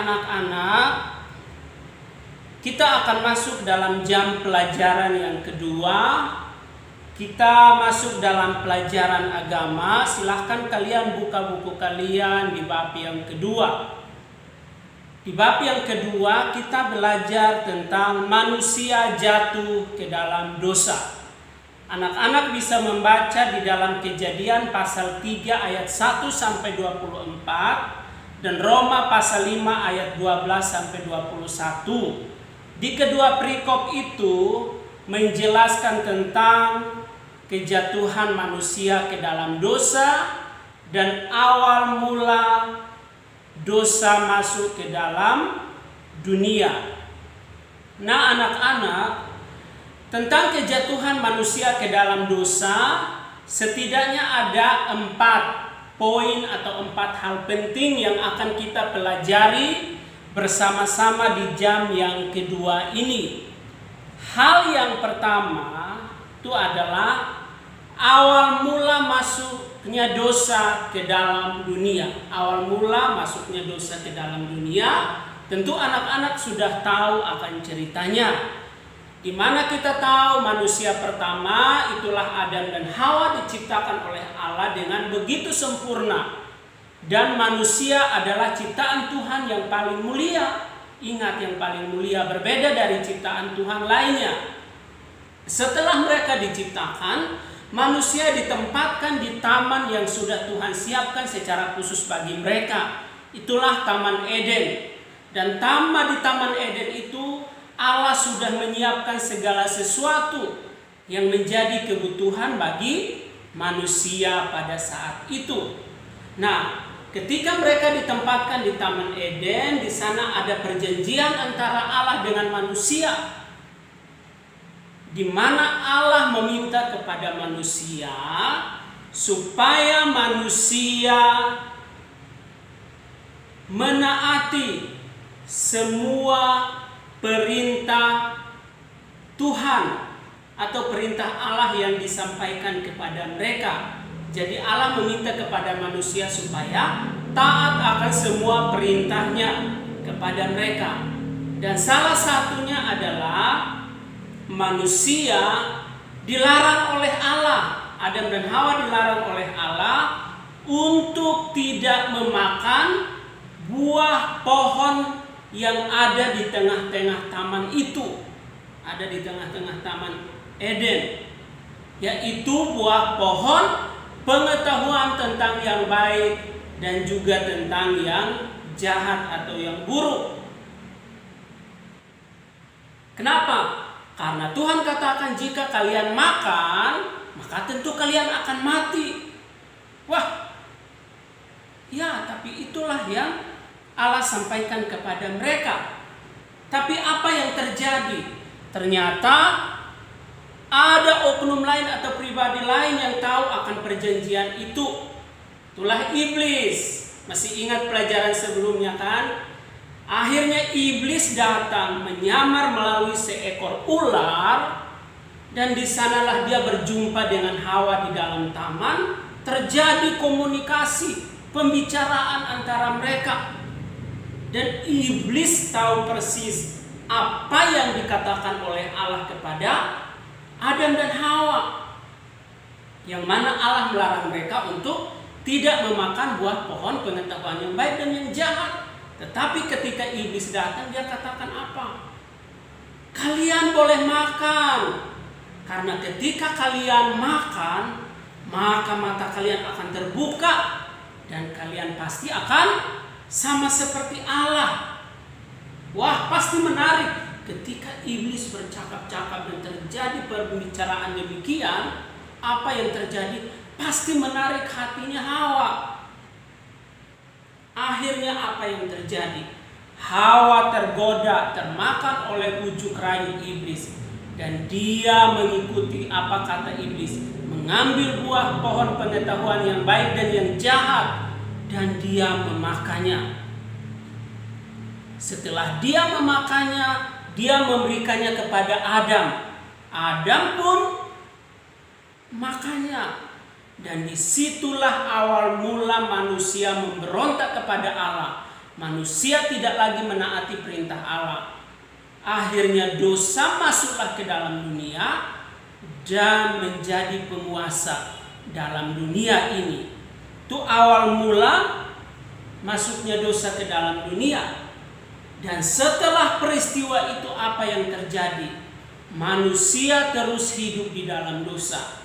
anak-anak, kita akan masuk dalam jam pelajaran yang kedua. Kita masuk dalam pelajaran agama. Silahkan kalian buka buku kalian di bab yang kedua. Di bab yang kedua kita belajar tentang manusia jatuh ke dalam dosa. Anak-anak bisa membaca di dalam Kejadian pasal 3 ayat 1 sampai 24 dan Roma pasal 5 ayat 12 sampai 21. Di kedua perikop itu menjelaskan tentang kejatuhan manusia ke dalam dosa dan awal mula dosa masuk ke dalam dunia. Nah, anak-anak, tentang kejatuhan manusia ke dalam dosa, setidaknya ada 4 poin atau 4 hal penting yang akan kita pelajari bersama-sama di jam yang kedua ini. Hal yang pertama itu adalah awal mula masuknya dosa ke dalam dunia. Awal mula masuknya dosa ke dalam dunia, tentu anak-anak sudah tahu akan ceritanya. Di mana kita tahu manusia pertama itulah Adam dan Hawa diciptakan oleh Allah dengan begitu sempurna. Dan manusia adalah ciptaan Tuhan yang paling mulia. Ingat, yang paling mulia, berbeda dari ciptaan Tuhan lainnya. Setelah mereka diciptakan, manusia ditempatkan di taman yang sudah Tuhan siapkan secara khusus bagi mereka. Itulah Taman Eden. Dan di Taman Eden itu Allah sudah menyiapkan segala sesuatu yang menjadi kebutuhan bagi manusia pada saat itu. Nah, ketika mereka ditempatkan di Taman Eden, di sana ada perjanjian antara Allah dengan manusia, di mana Allah meminta kepada manusia supaya manusia menaati semua perintah Tuhan atau perintah Allah yang disampaikan kepada mereka. Jadi Allah meminta kepada manusia supaya taat akan semua perintahnya kepada mereka. Dan salah satunya adalah manusia dilarang oleh Allah. Adam dan Hawa dilarang oleh Allah untuk tidak memakan buah pohon yang ada di tengah-tengah taman itu. Ada di tengah-tengah Taman Eden, yaitu buah pohon pengetahuan tentang yang baik dan juga tentang yang jahat atau yang buruk. Kenapa? Karena Tuhan katakan jika kalian makan, maka tentu kalian akan mati. Wah, ya, tapi itulah yang Allah sampaikan kepada mereka. Tapi apa yang terjadi? Ternyata ada oknum lain atau pribadi lain yang tahu akan perjanjian itu. Itulah iblis. Masih ingat pelajaran sebelumnya kan? Akhirnya iblis datang menyamar melalui seekor ular, dan di sanalah dia berjumpa dengan Hawa di dalam taman. Terjadi komunikasi, pembicaraan antara mereka. Dan iblis tahu persis apa yang dikatakan oleh Allah kepada Adam dan Hawa, yang mana Allah melarang mereka untuk tidak memakan buah pohon pengetahuan yang baik dan yang jahat. Tetapi ketika iblis datang, dia katakan apa? Kalian boleh makan, karena ketika kalian makan, maka mata kalian akan terbuka dan kalian pasti akan sama seperti Allah. Wah, pasti menarik. Ketika iblis bercakap-cakap dan terjadi pembicaraan demikian, apa yang terjadi? Pasti menarik hatinya Hawa. Akhirnya apa yang terjadi? Hawa tergoda, termakan oleh ujuk rayu iblis, dan dia mengikuti apa kata iblis, mengambil buah pohon pengetahuan yang baik dan yang jahat, dan dia memakannya. Setelah dia memakannya, dia memberikannya kepada Adam. Adam pun makannya. Dan disitulah awal mula manusia memberontak kepada Allah. Manusia tidak lagi menaati perintah Allah. Akhirnya dosa masuklah ke dalam dunia dan menjadi penguasa dalam dunia ini. Itu awal mula masuknya dosa ke dalam dunia. Dan setelah peristiwa itu apa yang terjadi? Manusia terus hidup di dalam dosa.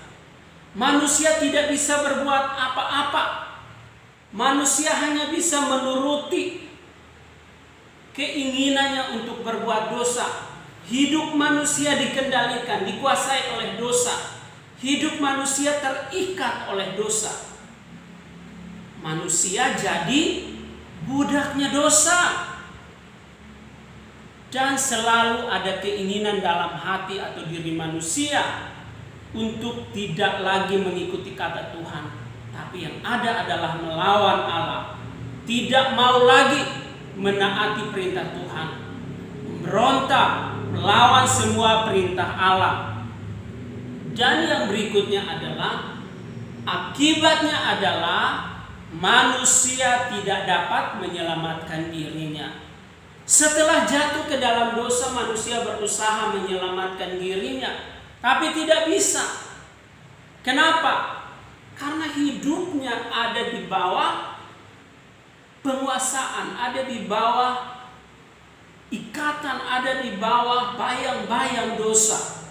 Manusia tidak bisa berbuat apa-apa. Manusia hanya bisa menuruti keinginannya untuk berbuat dosa. Hidup manusia dikendalikan, dikuasai oleh dosa. Hidup manusia terikat oleh dosa. Manusia jadi budaknya dosa. Dan selalu ada keinginan dalam hati atau diri manusia untuk tidak lagi mengikuti kata Tuhan. Tapi yang ada adalah melawan Allah. Tidak mau lagi menaati perintah Tuhan. Berontak, melawan semua perintah Allah. Dan yang berikutnya adalah, akibatnya adalah manusia tidak dapat menyelamatkan dirinya. Setelah jatuh ke dalam dosa, manusia berusaha menyelamatkan dirinya, tapi tidak bisa. Kenapa? Karena hidupnya ada di bawah penguasaan, ada di bawah ikatan, ada di bawah bayang-bayang dosa.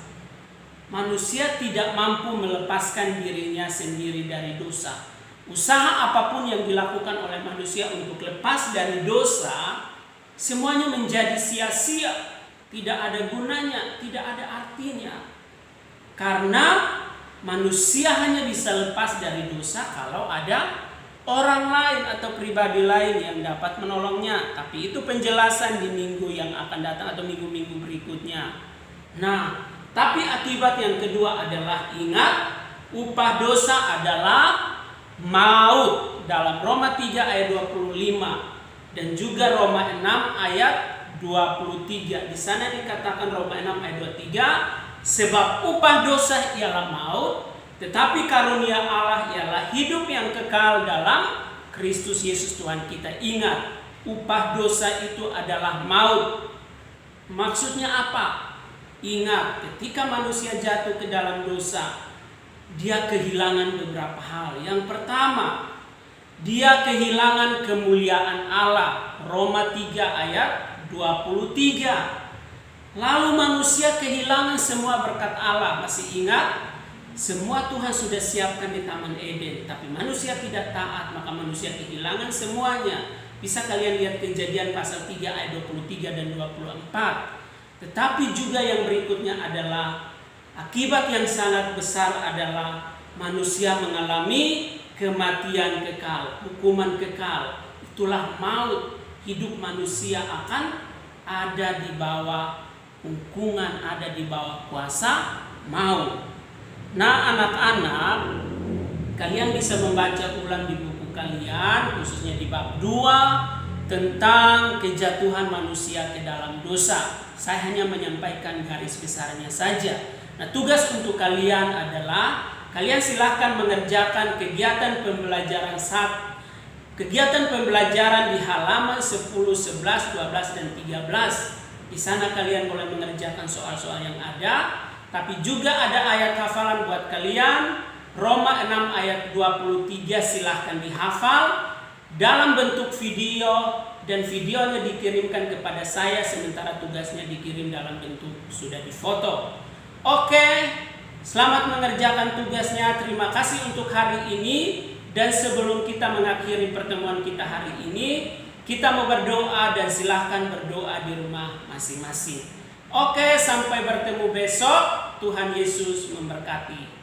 Manusia tidak mampu melepaskan dirinya sendiri dari dosa. Usaha apapun yang dilakukan oleh manusia untuk lepas dari dosa, semuanya menjadi sia-sia, tidak ada gunanya, tidak ada artinya. Karena manusia hanya bisa lepas dari dosa kalau ada orang lain atau pribadi lain yang dapat menolongnya. Tapi itu penjelasan di minggu yang akan datang atau minggu-minggu berikutnya. Nah, tapi akibat yang kedua adalah, ingat, upah dosa adalah maut. Dalam Roma 3 ayat 25 dan juga Roma 6 ayat 23. Di sana dikatakan Roma 6 ayat 23, sebab upah dosa ialah maut, tetapi karunia Allah ialah hidup yang kekal dalam Kristus Yesus Tuhan kita. Ingat, upah dosa itu adalah maut. Maksudnya apa? Ingat, ketika manusia jatuh ke dalam dosa, dia kehilangan beberapa hal. Yang pertama, dia kehilangan kemuliaan Allah. Roma 3 ayat 23. Lalu manusia kehilangan semua berkat Allah. Masih ingat? Semua Tuhan sudah siapkan di Taman Eden, tapi manusia tidak taat, maka manusia kehilangan semuanya. Bisa kalian lihat Kejadian pasal 3 ayat 23 dan 24. Tetapi juga yang berikutnya adalah, akibat yang sangat besar adalah manusia mengalami kematian kekal, hukuman kekal. Itulah maut. Hidup manusia akan ada di bawah hukuman, ada di bawah kuasa maut. Nah, anak-anak, kalian bisa membaca ulang di buku kalian, khususnya di bab 2 tentang kejatuhan manusia ke dalam dosa. Saya hanya menyampaikan garis besarnya saja. Nah, tugas untuk kalian adalah, kalian silahkan mengerjakan kegiatan pembelajaran kegiatan pembelajaran di halaman 10, 11, 12, dan 13. Di sana kalian boleh mengerjakan soal-soal yang ada, tapi juga ada ayat hafalan buat kalian. Roma 6 ayat 23 silahkan dihafal dalam bentuk video, dan videonya dikirimkan kepada saya, sementara tugasnya dikirim dalam bentuk sudah difoto. Oke, selamat mengerjakan tugasnya. Terima kasih untuk hari ini. Dan sebelum kita mengakhiri pertemuan kita hari ini, kita mau berdoa, dan silahkan berdoa di rumah masing-masing. Oke, sampai bertemu besok. Tuhan Yesus memberkati.